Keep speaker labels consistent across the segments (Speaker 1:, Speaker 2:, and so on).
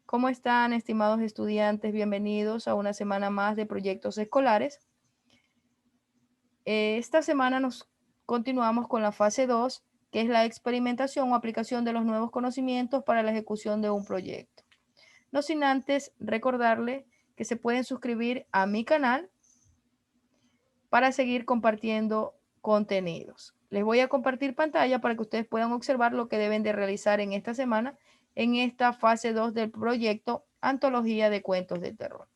Speaker 1: ¿Cómo están, estimados estudiantes? Bienvenidos a una semana más de proyectos escolares. Esta semana nos continuamos con la fase 2, que es la experimentación o aplicación de los nuevos conocimientos para la ejecución de un proyecto. No sin antes recordarle que se pueden suscribir a mi canal para seguir compartiendo contenidos. Les voy a compartir pantalla para que ustedes puedan observar lo que deben de realizar en esta semana en esta fase 2 del proyecto Antología de Cuentos de Terror.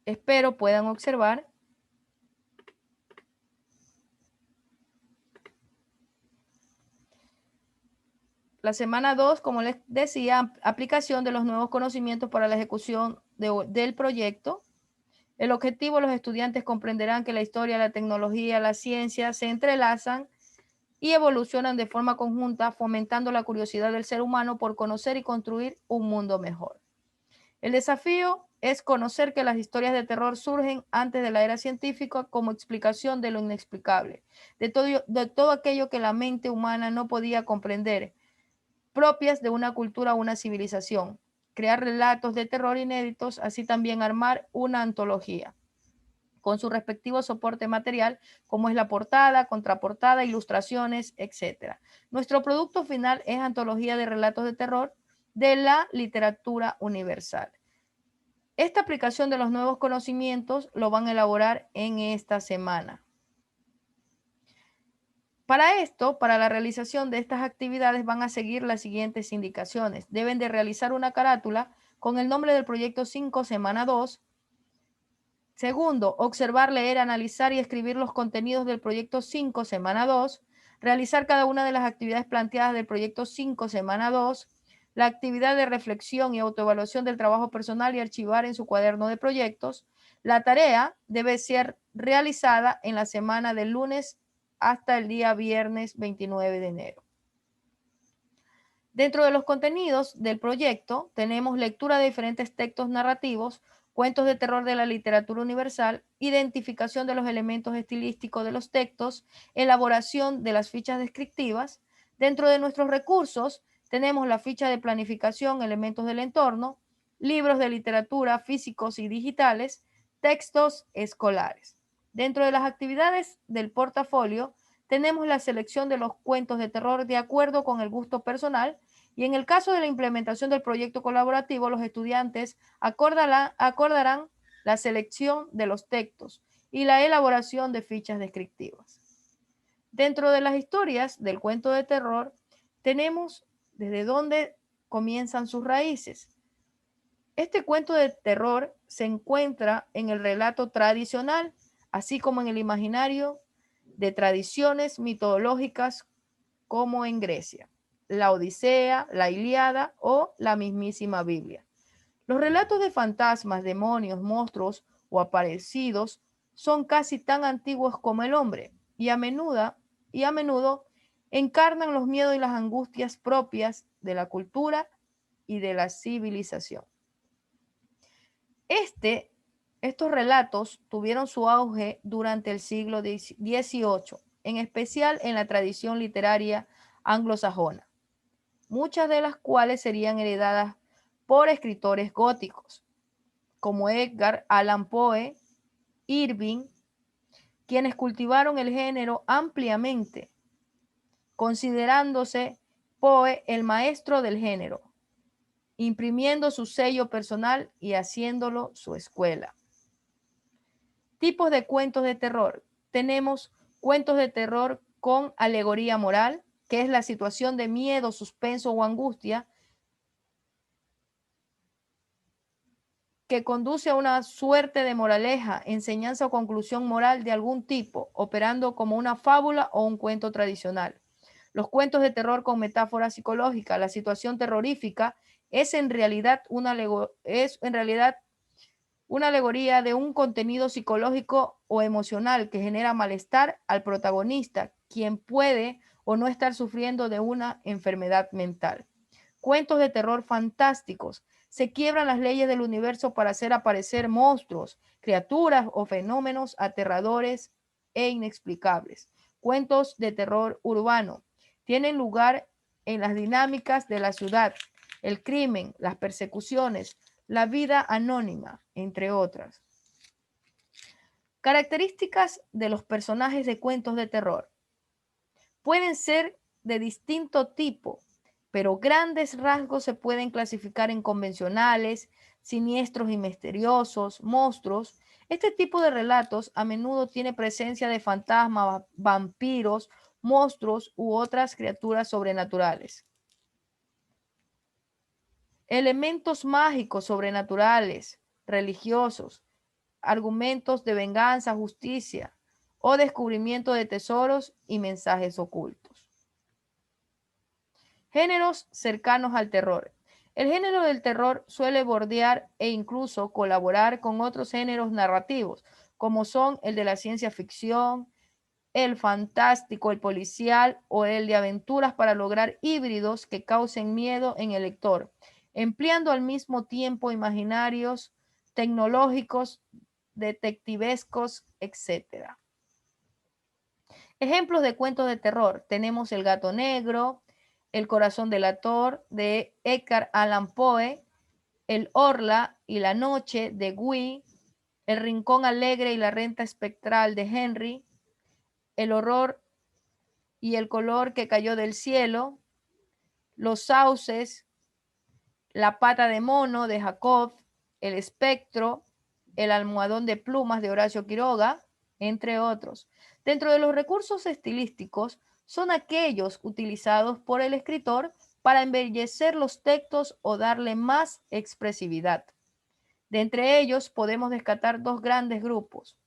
Speaker 1: Espero puedan observar la semana 2, como les decía, aplicación de los nuevos conocimientos para la ejecución del proyecto. El objetivo, los estudiantes comprenderán que la historia, la tecnología, la ciencia se entrelazan y evolucionan de forma conjunta, fomentando la curiosidad del ser humano por conocer y construir un mundo mejor. El desafío es conocer que las historias de terror surgen antes de la era científica como explicación de lo inexplicable, de todo aquello que la mente humana no podía comprender, propias de una cultura o una civilización. Crear relatos de terror inéditos, así también armar una antología con su respectivo soporte material, como es la portada, contraportada, ilustraciones, etc. Nuestro producto final es antología de relatos de terror de la literatura universal. Esta aplicación de los nuevos conocimientos lo van a elaborar en esta semana. Para esto, para la realización de estas actividades van a seguir las siguientes indicaciones. Deben de realizar una carátula con el nombre del proyecto 5, semana 2. Segundo, observar, leer, analizar y escribir los contenidos del proyecto 5, semana 2. Realizar cada una de las actividades planteadas del proyecto 5, semana 2. La actividad de reflexión y autoevaluación del trabajo personal y archivar en su cuaderno de proyectos. La tarea debe ser realizada en la semana del lunes hasta el día viernes 29 de enero. Dentro de los contenidos del proyecto tenemos lectura de diferentes textos narrativos, cuentos de terror de la literatura universal, identificación de los elementos estilísticos de los textos, elaboración de las fichas descriptivas. Dentro de nuestros recursos tenemos la ficha de planificación, elementos del entorno, libros de literatura físicos y digitales, textos escolares. Dentro de las actividades del portafolio tenemos la selección de los cuentos de terror de acuerdo con el gusto personal y en el caso de la implementación del proyecto colaborativo, los estudiantes acordarán la selección de los textos y la elaboración de fichas descriptivas. Dentro de las historias del cuento de terror, tenemos desde dónde comienzan sus raíces. Este cuento de terror se encuentra en el relato tradicional, así como en el imaginario de tradiciones mitológicas como en Grecia, la Odisea, la Ilíada o la mismísima Biblia. Los relatos de fantasmas, demonios, monstruos o aparecidos son casi tan antiguos como el hombre y a menudo encarnan los miedos y las angustias propias de la cultura y de la civilización. Este, estos relatos tuvieron su auge durante el siglo XVIII, en especial en la tradición literaria anglosajona, muchas de las cuales serían heredadas por escritores góticos, como Edgar Allan Poe, Irving, quienes cultivaron el género ampliamente, considerándose Poe el maestro del género, imprimiendo su sello personal y haciéndolo su escuela. Tipos de cuentos de terror. Tenemos cuentos de terror con alegoría moral, que es la situación de miedo, suspenso o angustia que conduce a una suerte de moraleja, enseñanza o conclusión moral de algún tipo, operando como una fábula o un cuento tradicional. Los cuentos de terror con metáfora psicológica. La situación terrorífica es en realidad una alegoría de un contenido psicológico o emocional que genera malestar al protagonista, quien puede o no estar sufriendo de una enfermedad mental. Cuentos de terror fantásticos. Se quiebran las leyes del universo para hacer aparecer monstruos, criaturas o fenómenos aterradores e inexplicables. Cuentos de terror urbano. Tienen lugar en las dinámicas de la ciudad, el crimen, las persecuciones, la vida anónima, entre otras. Características de los personajes de cuentos de terror. Pueden ser de distinto tipo, pero grandes rasgos se pueden clasificar en convencionales, siniestros y misteriosos, monstruos. Este tipo de relatos a menudo tiene presencia de fantasmas, vampiros, monstruos u otras criaturas sobrenaturales. Elementos mágicos, sobrenaturales, religiosos, argumentos de venganza, justicia o descubrimiento de tesoros y mensajes ocultos. Géneros cercanos al terror. El género del terror suele bordear e incluso colaborar con otros géneros narrativos, como son el de la ciencia ficción, el fantástico, el policial o el de aventuras para lograr híbridos que causen miedo en el lector, empleando al mismo tiempo imaginarios, tecnológicos, detectivescos, etc. Ejemplos de cuentos de terror. Tenemos El gato negro, El corazón delator de Edgar Allan Poe, El Orla y la noche de Guy, El rincón alegre y la renta espectral de Henry, El horror y el color que cayó del cielo, Los sauces, La pata de mono de Jacob, El espectro, El almohadón de plumas de Horacio Quiroga, entre otros. Dentro de los recursos estilísticos son aquellos utilizados por el escritor para embellecer los textos o darle más expresividad. De entre ellos podemos descartar dos grandes grupos: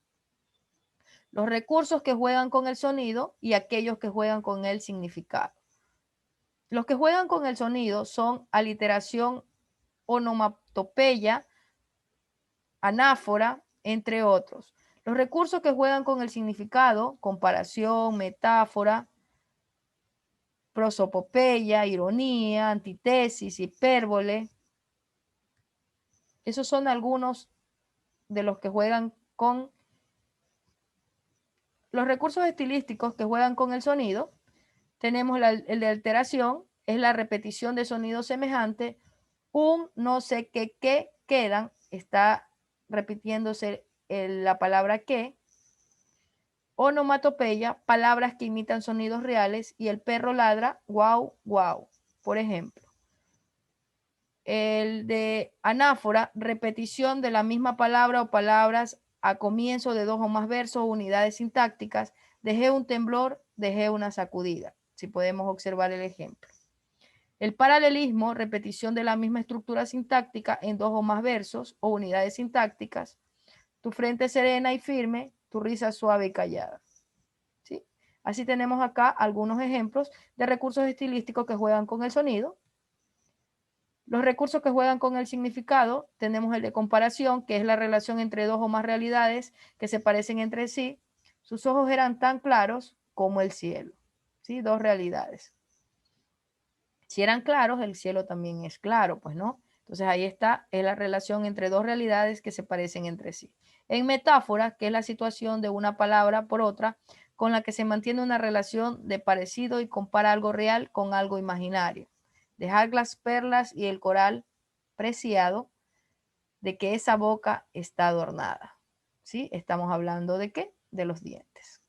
Speaker 1: los recursos que juegan con el sonido y aquellos que juegan con el significado. Los que juegan con el sonido son aliteración, onomatopeya, anáfora, entre otros. Los recursos que juegan con el significado, comparación, metáfora, prosopopeya, ironía, antítesis, hipérbole. Esos son algunos de los que juegan con los recursos estilísticos que juegan con el sonido. Tenemos el de alteración, es la repetición de sonidos semejantes, un no sé qué quedan, está repitiéndose la palabra que. Onomatopeya, palabras que imitan sonidos reales, y el perro ladra, guau, guau, por ejemplo. El de anáfora, repetición de la misma palabra o palabras a comienzo de dos o más versos o unidades sintácticas. Dejé un temblor, dejé una sacudida, si podemos observar el ejemplo. El paralelismo, repetición de la misma estructura sintáctica en dos o más versos o unidades sintácticas. Tu frente serena y firme, tu risa suave y callada. ¿Sí? Así tenemos acá algunos ejemplos de recursos estilísticos que juegan con el sonido. Los recursos que juegan con el significado, tenemos el de comparación, que es la relación entre dos o más realidades que se parecen entre sí. Sus ojos eran tan claros como el cielo. ¿Sí? Dos realidades. Si eran claros, el cielo también es claro, pues no. Entonces ahí está, es la relación entre dos realidades que se parecen entre sí. En metáfora, que es la situación de una palabra por otra, con la que se mantiene una relación de parecido y compara algo real con algo imaginario. Dejar las perlas y el coral preciado de que esa boca está adornada. ¿Sí? Estamos hablando de qué? De los dientes.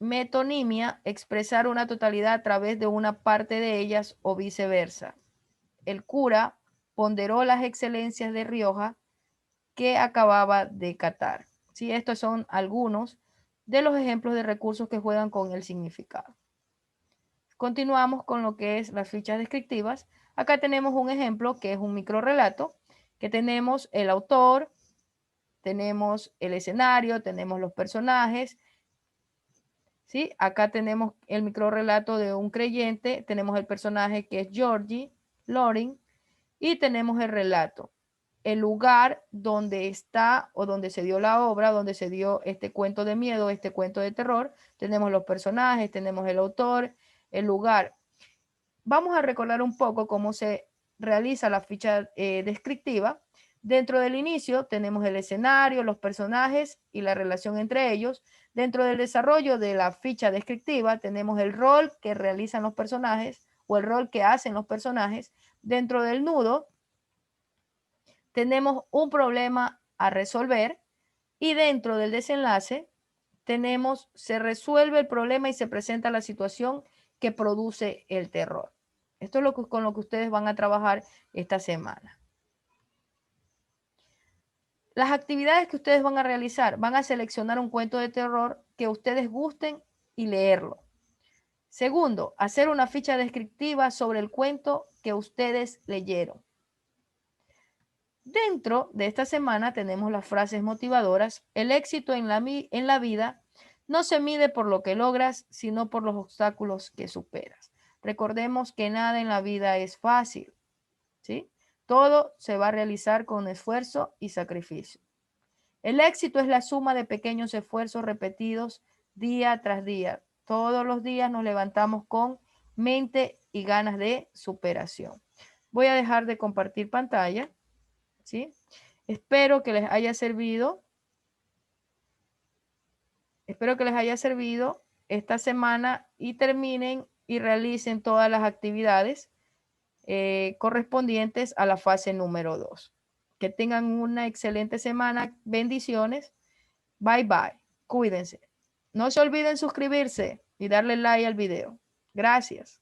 Speaker 1: Metonimia, expresar una totalidad a través de una parte de ellas o viceversa. El cura ponderó las excelencias de Rioja que acababa de catar. ¿Sí? Estos son algunos de los ejemplos de recursos que juegan con el significado. Continuamos con lo que es las fichas descriptivas. Acá tenemos un ejemplo que es un microrrelato, que tenemos el autor, tenemos el escenario, tenemos los personajes. ¿Sí? Acá tenemos el microrrelato de un creyente, tenemos el personaje que es Georgie Loring y tenemos el relato, el lugar donde está o donde se dio la obra, donde se dio este cuento de miedo, este cuento de terror. Tenemos los personajes, tenemos el autor, el lugar. Vamos a recordar un poco cómo se realiza la ficha descriptiva. Dentro del inicio tenemos el escenario, los personajes y la relación entre ellos. Dentro del desarrollo de la ficha descriptiva tenemos el rol que realizan los personajes o el rol que hacen los personajes, dentro del nudo tenemos un problema a resolver y dentro del desenlace tenemos, se resuelve el problema y se presenta la situación que produce el terror. Esto es con lo que ustedes van a trabajar esta semana. Las actividades que ustedes van a realizar, van a seleccionar un cuento de terror que ustedes gusten y leerlo. Segundo, hacer una ficha descriptiva sobre el cuento que ustedes leyeron. Dentro de esta semana tenemos las frases motivadoras. El éxito en la vida no se mide por lo que logras, sino por los obstáculos que superas. Recordemos que nada en la vida es fácil, ¿sí? Todo se va a realizar con esfuerzo y sacrificio. El éxito es la suma de pequeños esfuerzos repetidos día tras día. Todos los días nos levantamos con mente y ganas de superación. Voy a dejar de compartir pantalla, ¿sí? Espero que les haya servido. Espero que les haya servido esta semana y terminen y realicen todas las actividades correspondientes a la fase número 2. Que tengan una excelente semana. Bendiciones. Bye bye. Cuídense. No se olviden suscribirse y darle like al video. Gracias.